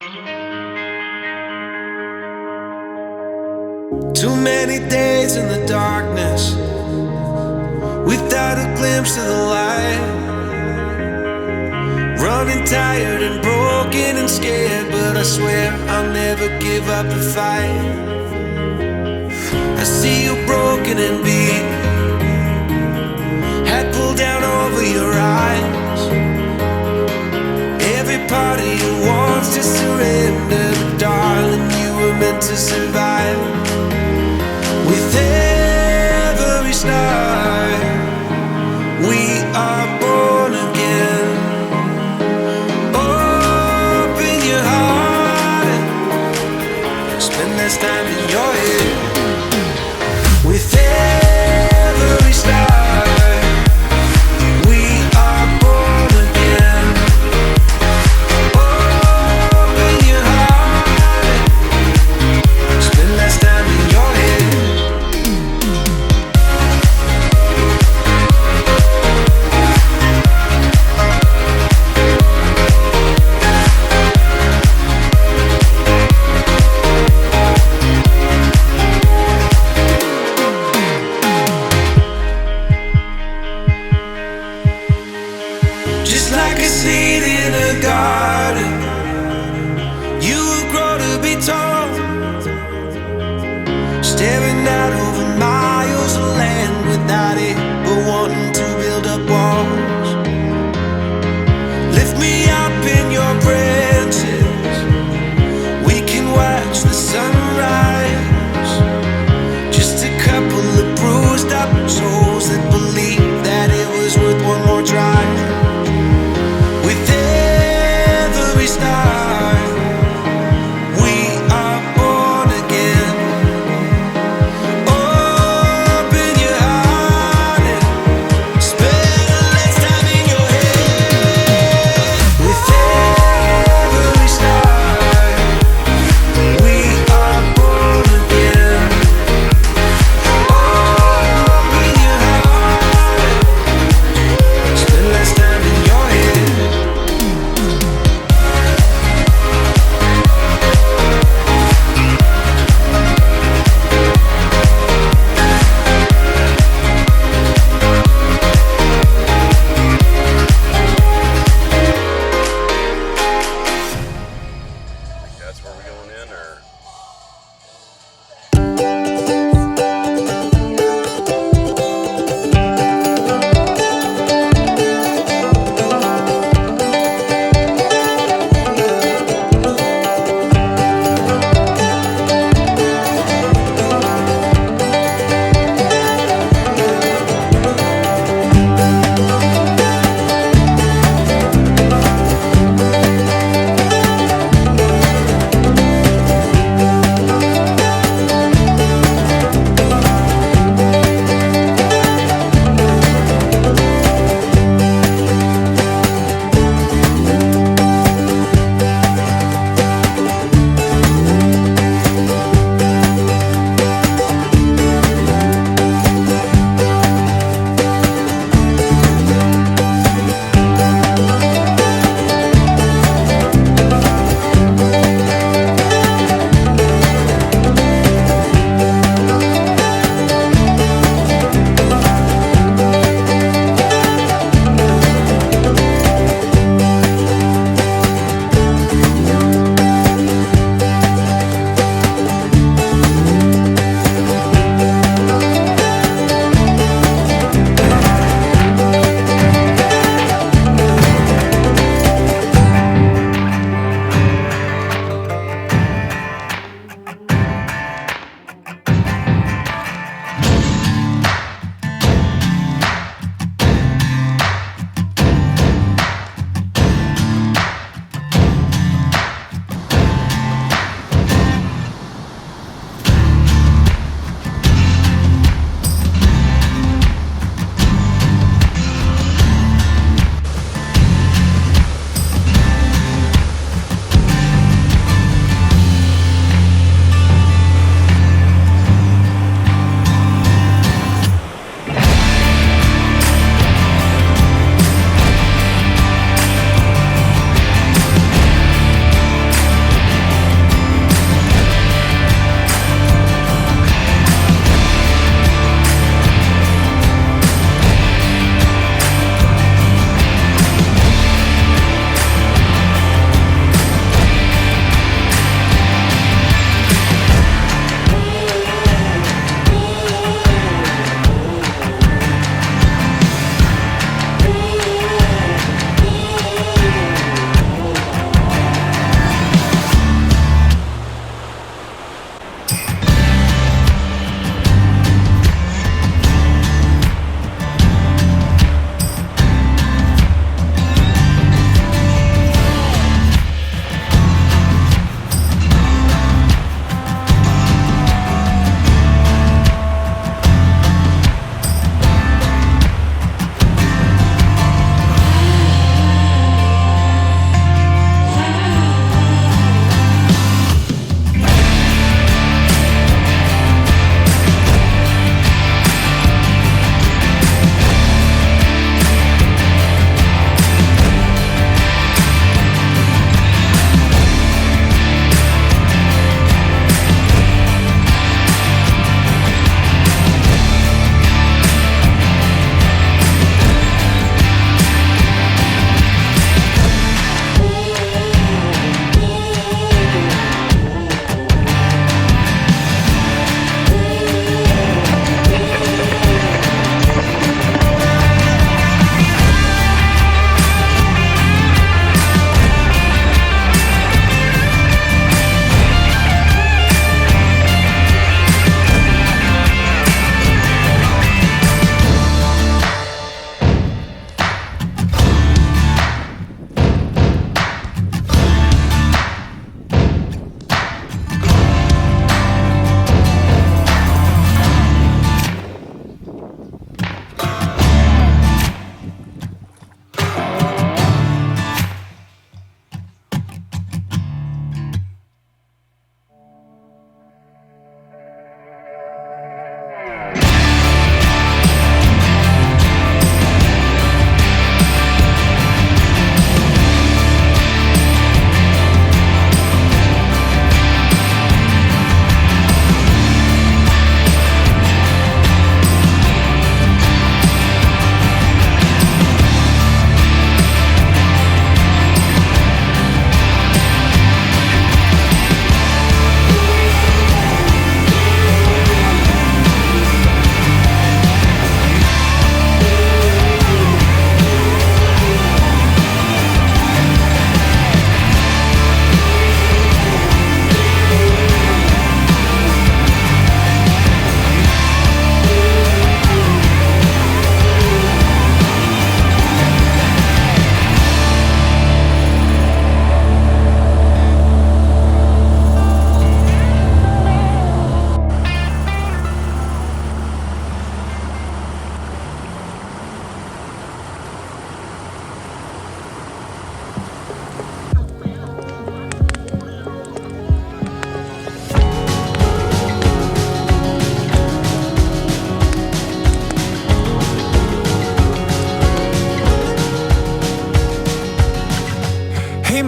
Too many days in the darkness without a glimpse of the light. Running tired and broken and scared, but I swear I'll never give up the fight. I see you broken and beat, hat pulled down over your eyes. Every part of you wants to surrender, but darling, you were meant to survive. With every star, we are born again. Open your heart, spend less time in your head. With every star, we are born again. Open your heart, spend less time in your head. Just like a seed in a garden, you will grow to be tall, staring out over miles of land without it, but wanting to build up walls. Lift me up in your branches, we can watch the sunrise. Just a couple of bruised up souls that believe that it was worth one more try. With every star, we are born again.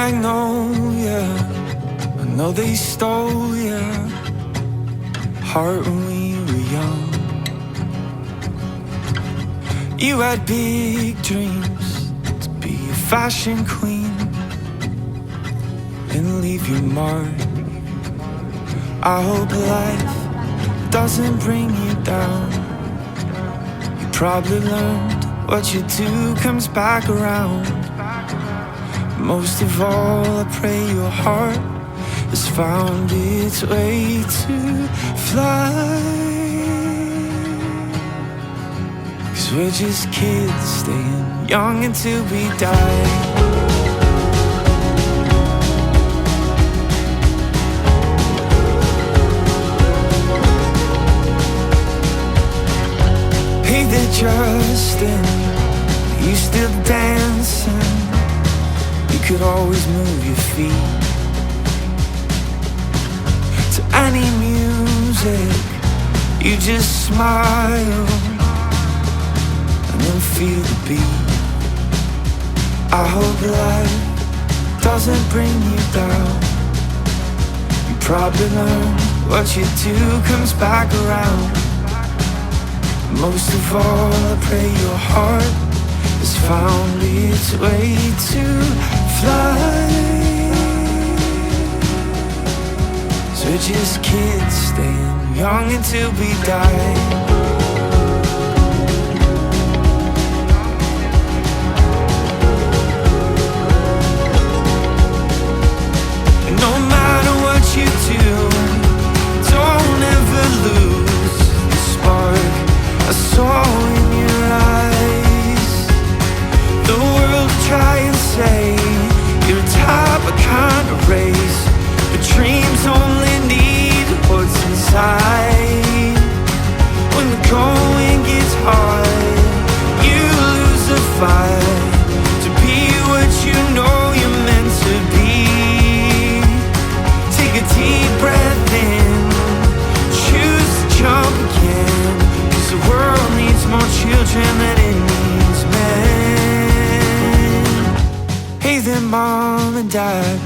magnolia, I know they stole your heart when we were young. You had big dreams to be a fashion queen and leave your mark. I hope life doesn't bring you down. You probably learned what you do comes back around. Most of all, I pray your heart has found its way to fly. 'Cause we're just kids staying young until we die. Hey there, Justin, are you still dancing? You could always move your feet to any music. You just smile and then feel the beat. I hope life doesn't bring you down. You probably learn what you do comes back around. Most of all, I pray your heart has found its way to fly. So we're just kids staying young until we die. And no matter what you do, don't ever lose the spark I saw in your eyes. The world will try and say you're a type of kind of race, but dreams only need what's inside. When the going gets hard, you lose the fight to be what you know you're meant to be. Take a deep breath in, choose to jump again, 'cause the world needs more children than it needs men. Hey there, Mom and Dad,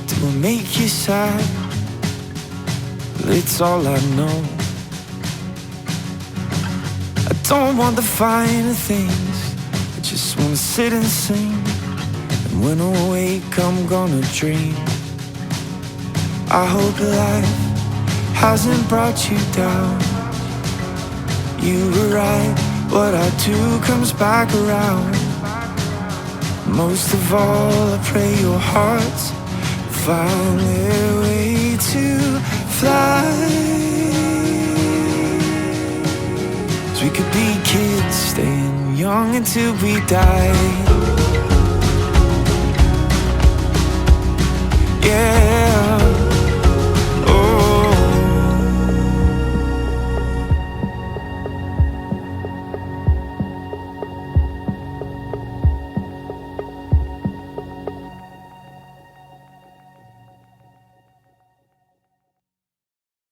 do I make you sad? Well, it's all I know. I don't want the finer things, I just wanna sit and sing. And when I wake, I'm gonna dream. I hope life hasn't brought you down. You were right, what I do comes back around. Most of all, I pray your hearts find their way to fly. 'Cause we could be kids staying young until we die.